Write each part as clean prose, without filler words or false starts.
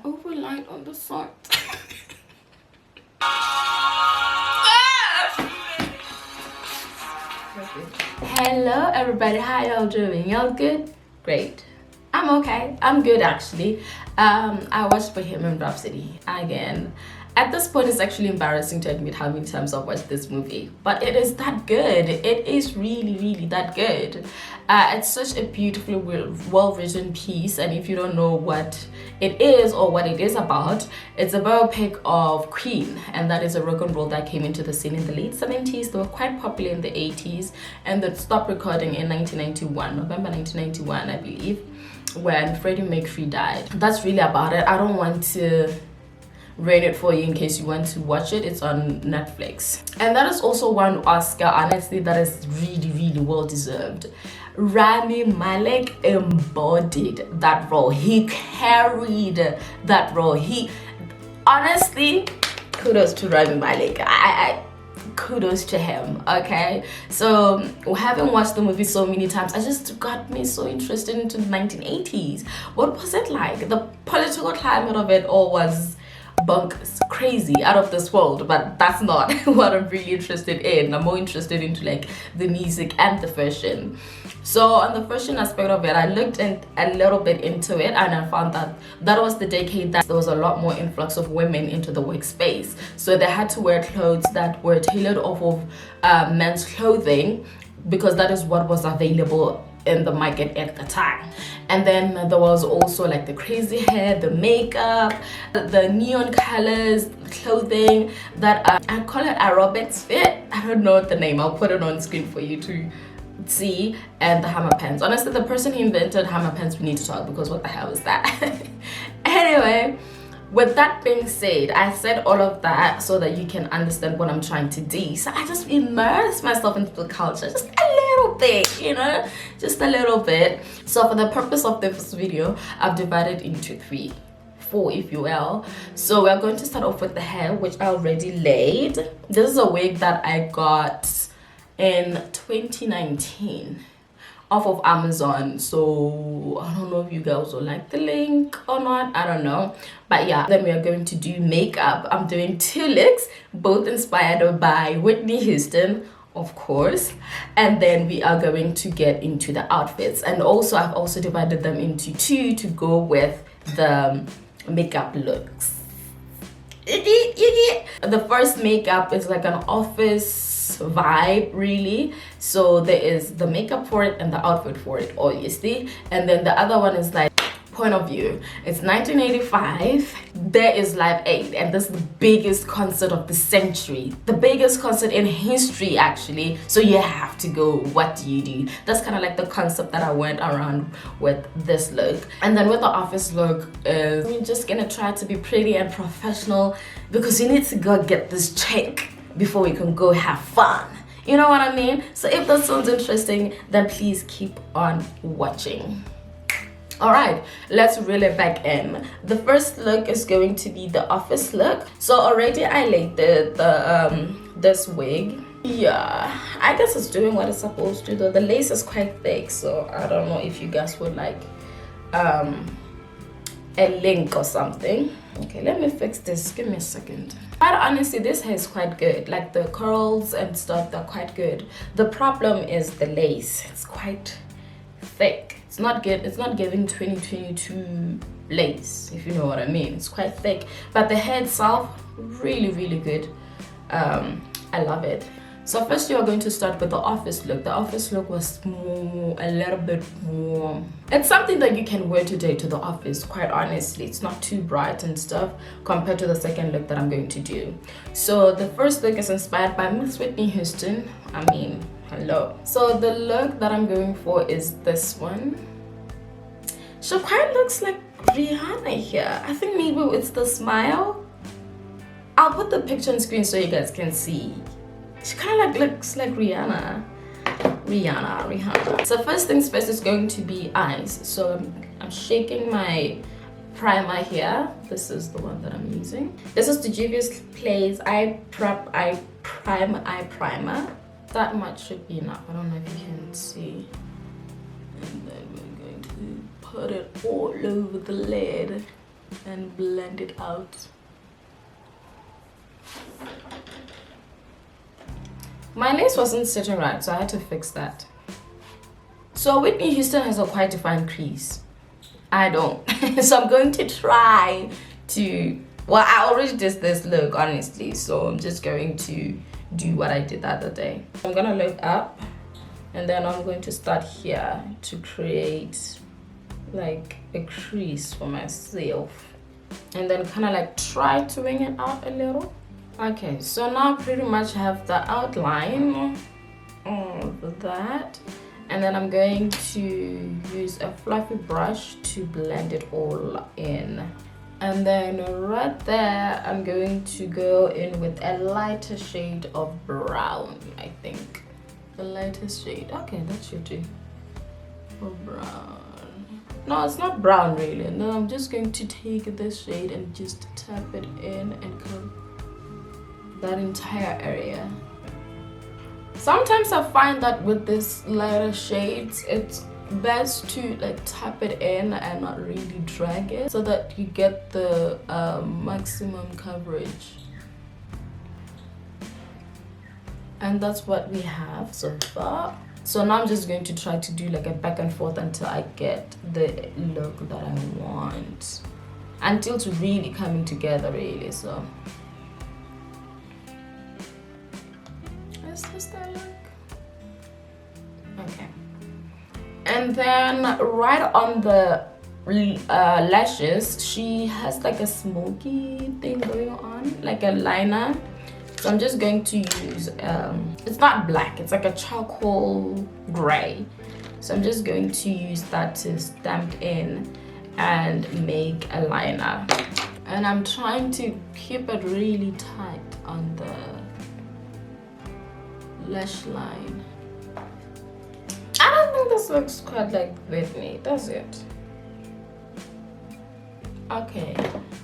overlined on the side. Hello everybody, how y'all doing? Y'all good? Great. I'm okay. I'm good actually. I watched Bohemian Rhapsody again. At this point, it's actually embarrassing to admit how many times I've watched this movie, but it is that good. It is really that good. It's such a beautifully well-written piece, and if you don't know what it is or what it is about, it's a biopic of Queen, and that is a rock and roll that came into the scene in the late 70s. They were quite popular in the 80s, and they stopped recording in 1991, November 1991, I believe, when Freddie Mercury died. That's really about it. I don't want to rate it for you in case you want to watch it. It's on Netflix, and that is also one Oscar, honestly, that is really well deserved. Rami Malek embodied that role. He carried that role. He honestly, kudos to Rami Malek. I kudos to him. Okay, so having watched the movie so many times, I just got me so interested into the 1980s. What was it like? The political climate of it all was bonkers, crazy, out of this world, but that's not what I'm really interested in. I'm more interested into like the music and the fashion. So on the fashion aspect of it, I looked in a little bit into it, and I found that that was the decade that there was a lot more influx of women into the workspace, so they had to wear clothes that were tailored off of men's clothing, because that is what was available in the market at the time. And then there was also like the crazy hair, the makeup, the neon colors, clothing that I call it aerobics fit. I don't know the name. I'll put it on screen for you to see. And the hammer pants. Honestly, the person who invented hammer pants, we need to talk, because what the hell is that? Anyway, with that being said, I said all of that so that you can understand what I'm trying to do. So I just immerse myself into the culture just a little bit, you know, just a little bit. So for the purpose of this video, I've divided into four, if you will. So we're going to start off with the hair, which I already laid. This is a wig that I got in 2019 off of Amazon. So I don't know if you guys will like the link or not, I don't know, but yeah. Then we are going to do makeup. I'm doing 2 looks, both inspired by Whitney Houston, of course, and then we are going to get into the outfits. And also I've also divided them into 2 to go with the makeup looks. The first makeup is like an office vibe, really. So there is the makeup for it and the outfit for it, obviously. And then the other one is like point of view. It's 1985. There is Live Aid, and this is the biggest concert of the century, the biggest concert in history actually. So you have to go. What do you do? That's kind of like the concept that I went around with this look. And then with the office look is, we're just gonna try to be pretty and professional, because you need to go get this check before we can go have fun. You know what I mean? So if that sounds interesting, then please keep on watching. All right, let's reel it back in. The first look is going to be the office look. So already I laid this wig. Yeah, I guess it's doing what it's supposed to, though the lace is quite thick, so I don't know if you guys would like a link or something. Okay, let me fix this, give me a second. But honestly, this hair is quite good. Like the curls and stuff, they're quite good. The problem is the lace. It's quite thick. It's not good. It's not giving 2022 lace, if you know what I mean. It's quite thick, but the hair itself, really good. I love it. So first, you are going to start with the office look. The office look was more, a little bit warm. It's something that you can wear today to the office, quite honestly. It's not too bright and stuff compared to the second look that I'm going to do. So the first look is inspired by Miss Whitney Houston. I mean, hello. So the look that I'm going for is this one. She quite looks like Rihanna here. I think maybe it's the smile. I'll put the picture on screen so you guys can see. She kind of looks like Rihanna. So first things first is going to be eyes. So I'm shaking my primer here. This is the one that I'm using. This is the Juvia's Place Eye Primer. That much should be enough. I don't know if you can see. And then we're going to put it all over the lid. and blend it out. My lace wasn't sitting right, so I had to fix that. So Whitney Houston has a quite defined crease. I don't. So I'm going to try to, well, I already did this look, honestly, so I'm just going to do what I did the other day. I'm gonna look up, and then I'm going to start here to create like a crease for myself, and then kind of like try to wing it out a little. Okay, so now I pretty much have the outline of that, and then I'm going to use a fluffy brush to blend it all in. And then right there, I'm going to go in with a lighter shade of brown, I think. The lightest shade. Okay, that should do. For brown. No, it's not brown really. No, I'm just going to take this shade and just tap it in and cover that entire area. Sometimes I find that with this lighter shades, it's best to like tap it in and not really drag it, so that you get the maximum coverage. And that's what we have so far. So now I'm just going to try to do like a back and forth until I get the look that I want, until it's really coming together really. So is this that look? Okay. And then right on the lashes, she has like a smoky thing going on, like a liner. So I'm just going to use, it's not black, it's like a charcoal gray. So I'm just going to use that to stamp in and make a liner. And I'm trying to keep it really tight on the lash line. I don't think this looks quite like Whitney, does it? Okay,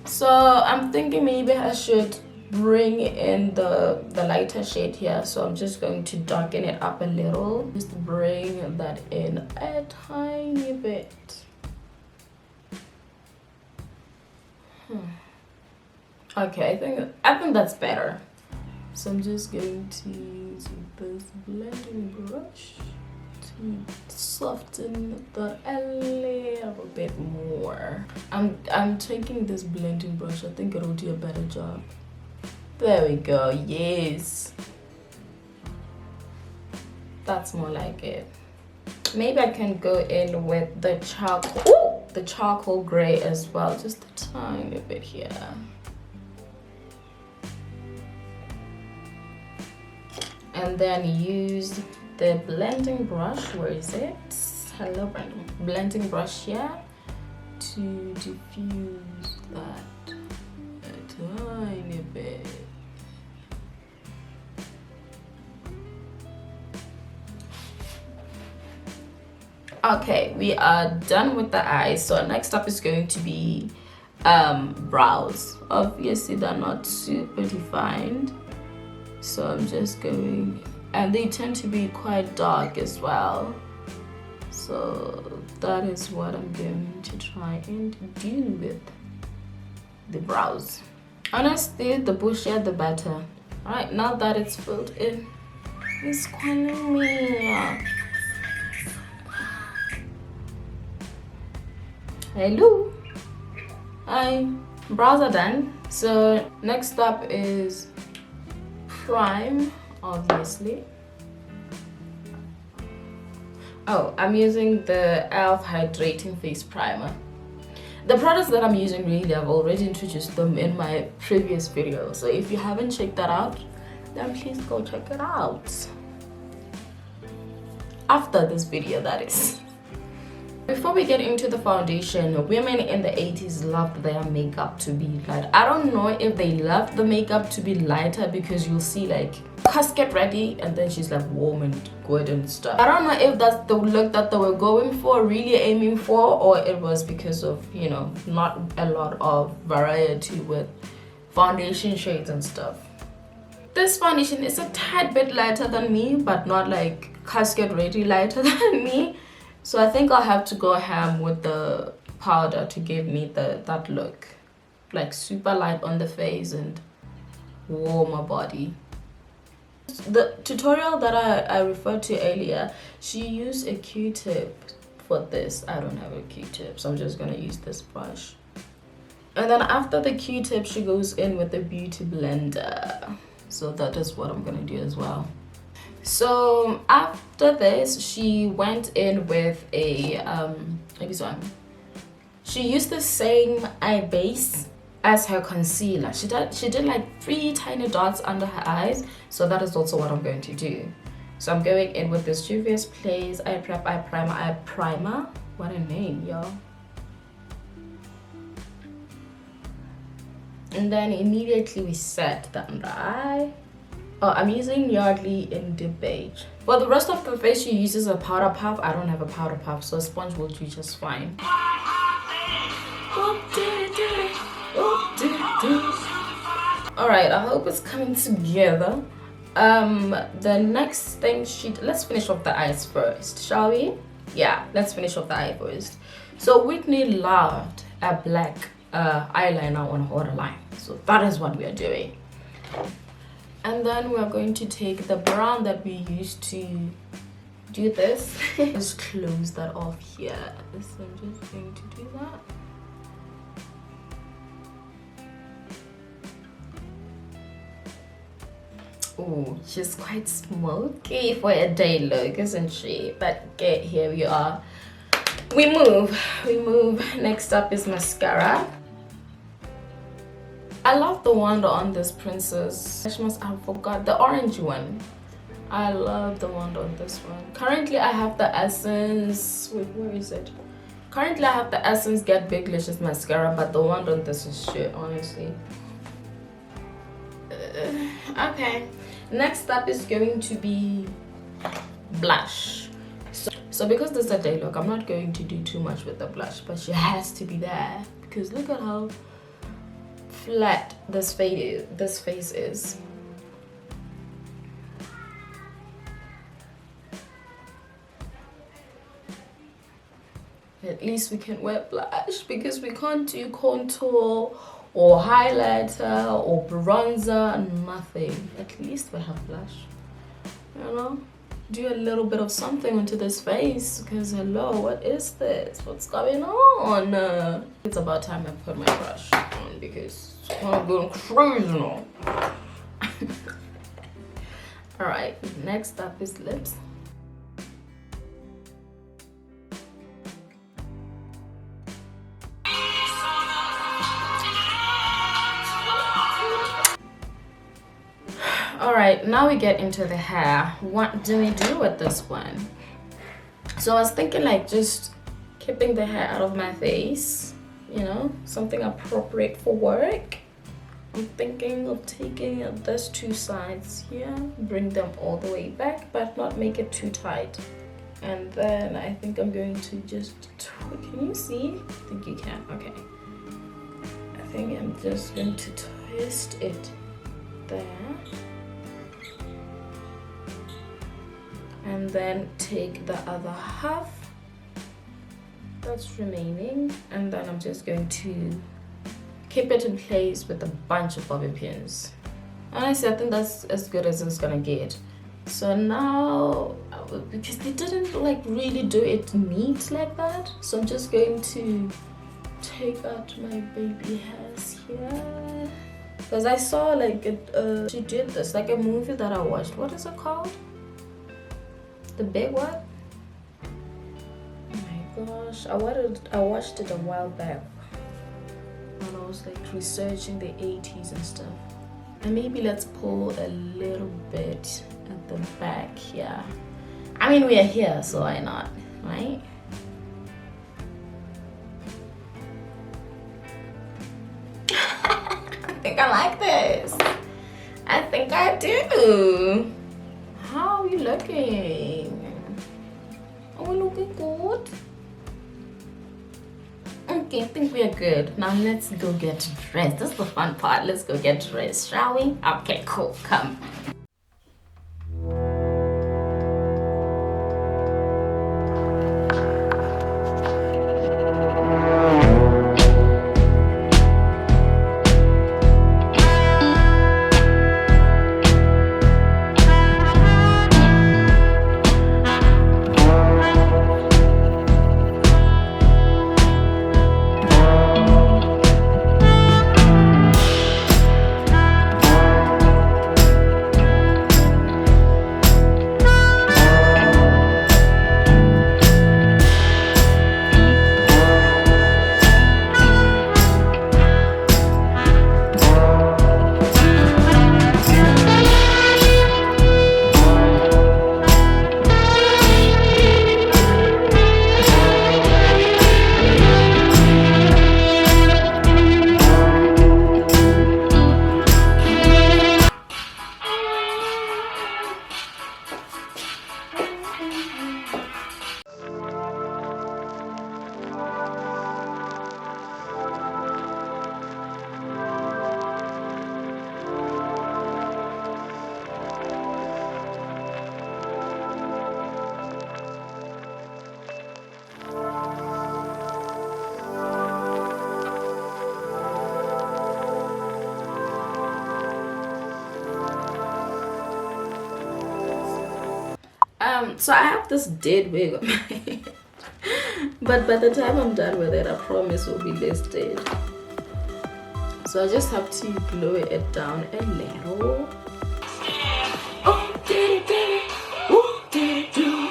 so I'm thinking maybe I should bring in the lighter shade here. So I'm just going to darken it up a little. Just bring that in a tiny bit. Okay, I think that's better. So I'm just going to use this blending brush to soften that a little bit more. I'm taking this blending brush. I think it'll do a better job. There we go. Yes, that's more like it. Maybe I can go in with the charcoal gray as well, just a tiny bit here. And then use the blending brush. Where is it? Hello, blending brush here to diffuse that a tiny bit. Okay, we are done with the eyes. So next up is going to be brows. Obviously they're not super defined, so I'm just going, and they tend to be quite dark as well, so that is what I'm going to try and do with the brows. Honestly, the bushier the better. All right, now that it's filled in, it's calling me. Hello. Hi. Brows are done. So next up is prime, obviously. Oh, I'm using the e.l.f. Hydrating Face Primer. The products that I'm using, really, I've already introduced them in my previous video. So if you haven't checked that out, then please go check it out. After this video, that is. Before we get into the foundation, women in the 80s loved their makeup to be light. I don't know if they loved the makeup to be lighter, because you'll see like casket ready and then she's like warm and good and stuff. I don't know if that's the look that they were going for, really aiming for, or it was because of, you know, not a lot of variety with foundation shades and stuff. This foundation is a tad bit lighter than me, but not like casket ready lighter than me. So I think I'll have to go ham with the powder to give me that look. like super light on the face and warmer body. The tutorial that I referred to earlier, she used a Q-tip for this. I don't have a Q-tip, so I'm just gonna use this brush. And then after the Q-tip, she goes in with the beauty blender. So that is what I'm gonna do as well. So after this, she went in with a maybe one. She used the same eye base as her concealer. She did like 3 tiny dots under her eyes. So that is also what I'm going to do. So I'm going in with this Juvia's Place Eye Prep Eye Primer. What a name, y'all. And then immediately we set the under eye. Oh, I'm using Yardley in Deep Beige. For the rest of the face, she uses a powder puff. I don't have a powder puff, so a sponge will do just fine. Alright, I hope it's coming together. The next thing let's finish off the eyes first, shall we? Yeah, let's finish off the eye first. So Whitney loved a black eyeliner on her waterline, so that is what we are doing. And then we're going to take the brown that we used to do this. Just close that off here. So I'm just going to do that. Oh, she's quite smoky for a day look, isn't she? But here we are. We move. Next up is mascara. I love the one on this princess. I forgot the orange one. I love the one on this one. Currently, I have the Essence. Wait, where is it? Currently, I have the Essence Get Big Licious mascara, but the one on this is shit, honestly. Okay. Next up is going to be blush. So because this is a day look, I'm not going to do too much with the blush, but she has to be there because look at how flat this face is. At least we can wear blush because we can't do contour or highlighter or bronzer, nothing. At least we have blush, you know. Do a little bit of something onto this face because hello, what is this? What's going on? It's about time I put my brush on because I'm going crazy now. All right, next up is lips. All right, now we get into the hair. What do we do with this one? So I was thinking like just keeping the hair out of my face, you know, something appropriate for work. I'm thinking of taking these 2 sides here, bring them all the way back, but not make it too tight. And then I think I'm going to just, can you see? I think you can, okay. I think I'm just going to twist it there. And then take the other half that's remaining, and then I'm just going to keep it in place with a bunch of bobby pins. Honestly, I think that's as good as it's gonna get. So now, because they didn't like really do it neat like that, so I'm just going to take out my baby hairs here. Because I saw like she did this, like a movie that I watched. What is it called? The Big What? Oh my gosh, I watched it a while back when I was like researching the 80s and stuff. And maybe let's pull a little bit at the back here. I mean, we are here, so why not, right? I think I like this. I think I do. How are you looking? Are we looking good? Okay, I think we are good. Now let's go get dressed. This is the fun part. Let's go get dressed, shall we? Okay, cool. Come. So I have this dead wig on my head. But by the time I'm done with it, I promise it will be less dead. So I just have to glue it down a little. Oh, did it, did it. Oh, did it, do.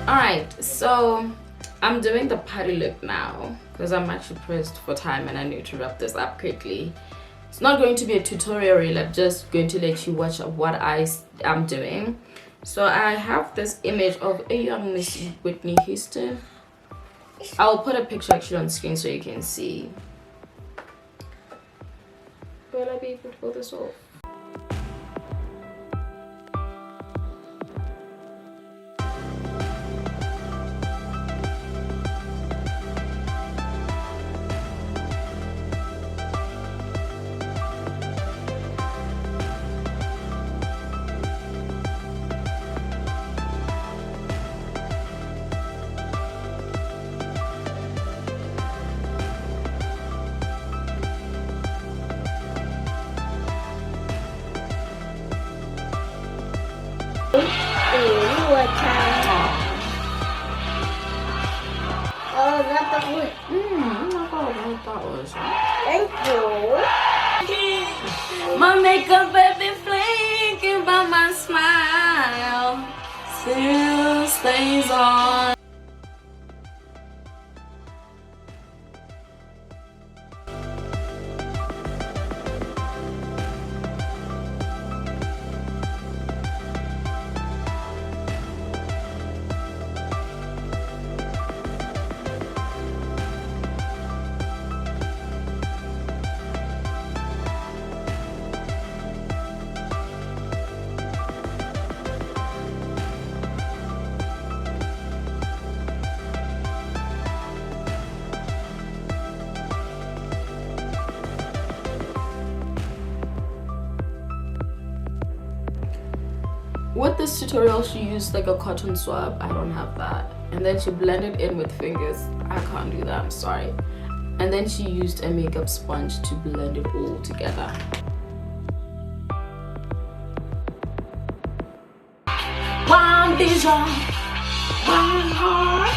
Alright, so I'm doing the party look now because I'm actually pressed for time and I need to wrap this up quickly. It's not going to be a tutorial reel, I'm just going to let you watch what I am doing. So I have this image of a young Miss Whitney Houston. I'll put a picture actually on screen so you can see. Will I be able to pull this off? Oh, not the wood. I'm not gonna know what that was. Thank you. My makeup baby flaking, but my smile still stays on. With this tutorial, she used like a cotton swab. I don't have that. And then she blended in with fingers. I can't do that, I'm sorry. And then she used a makeup sponge to blend it all together. One vision, one heart.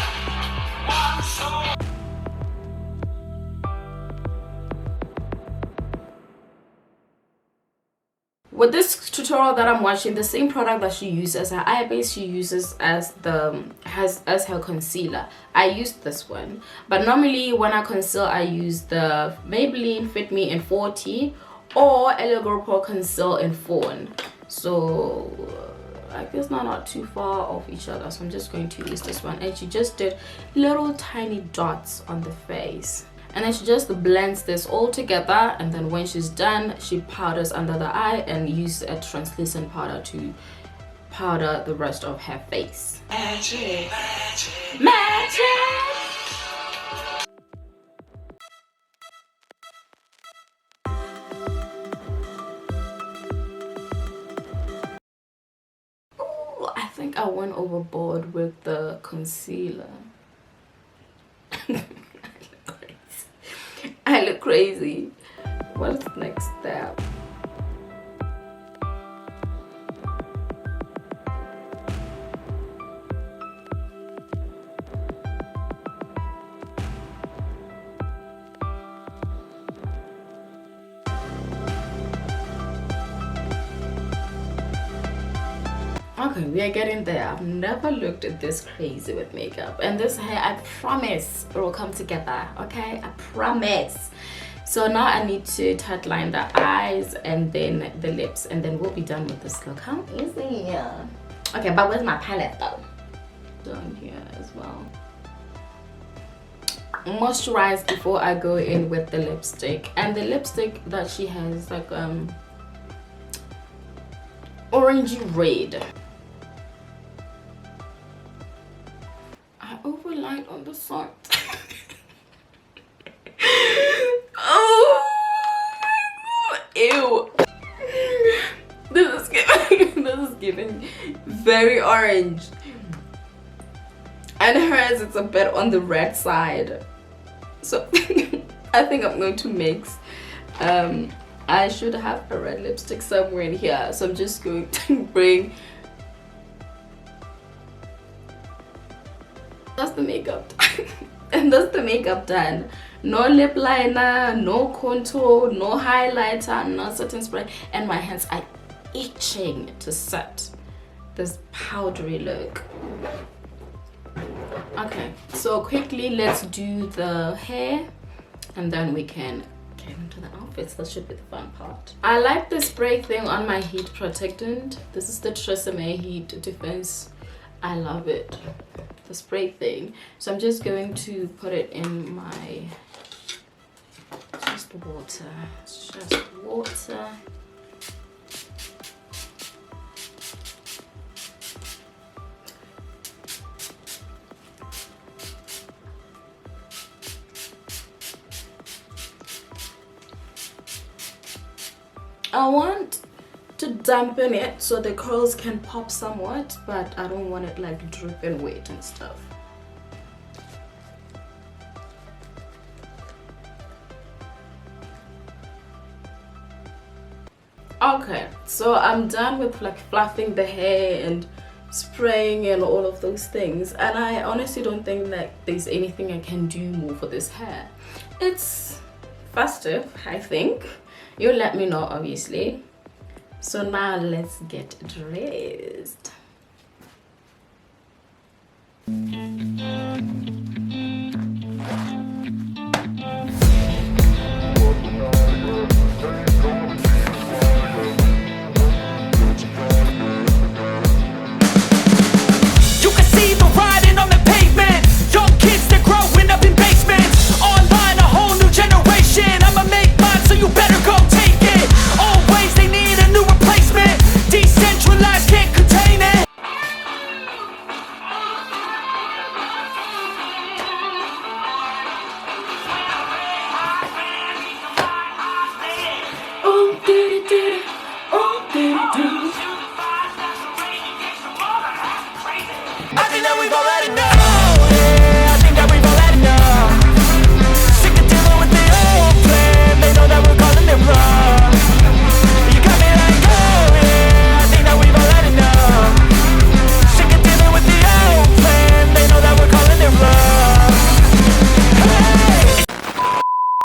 With this tutorial that I'm watching, the same product that she used as her eye base, she uses as as her concealer. I used this one, but normally when I conceal, I use the Maybelline Fit Me in 40 or Elio Girl Pro Conceal in Fawn. So I guess not too far off each other, so I'm just going to use this one. And she just did little tiny dots on the face. And then she just blends this all together, and then when she's done, she powders under the eye and uses a translucent powder to powder the rest of her face. Magic, magic, magic. Ooh, I think I went overboard with the concealer. I look crazy. What's the next step? Okay, we are getting there. I've never looked at this crazy with makeup, and this hair, I promise it will come together. Okay, I promise. So now I need to tightline the eyes and then the lips, and then we'll be done with this look. How easy. Okay, but where's my palette though? Down here as well. Moisturize before I go in with the lipstick, and the lipstick that she has like orangey red. I overlined on the side. Oh, ew. something very orange. And hers, it's a bit on the red side. So I think I'm going to mix. I should have a red lipstick somewhere in here. So I'm just going to bring. That's the makeup. And that's the makeup done. No lip liner, no contour, no highlighter, no setting spray. And my hands are itching to set this powdery look. Okay, so quickly let's do the hair and then we can get into the outfits. That should be the fun part. I like the spray thing on my heat protectant. This is the Tresemme Heat Defense. I love it, the spray thing. So I'm just going to put it in my just water. It's just water. I want to dampen it so the curls can pop somewhat, but I don't want it like dripping wet and stuff. Okay, so I'm done with like fluffing the hair and spraying and all of those things, and I honestly don't think that there's anything I can do more for this hair. It's festive, I think. You let me know, obviously. So now let's get dressed.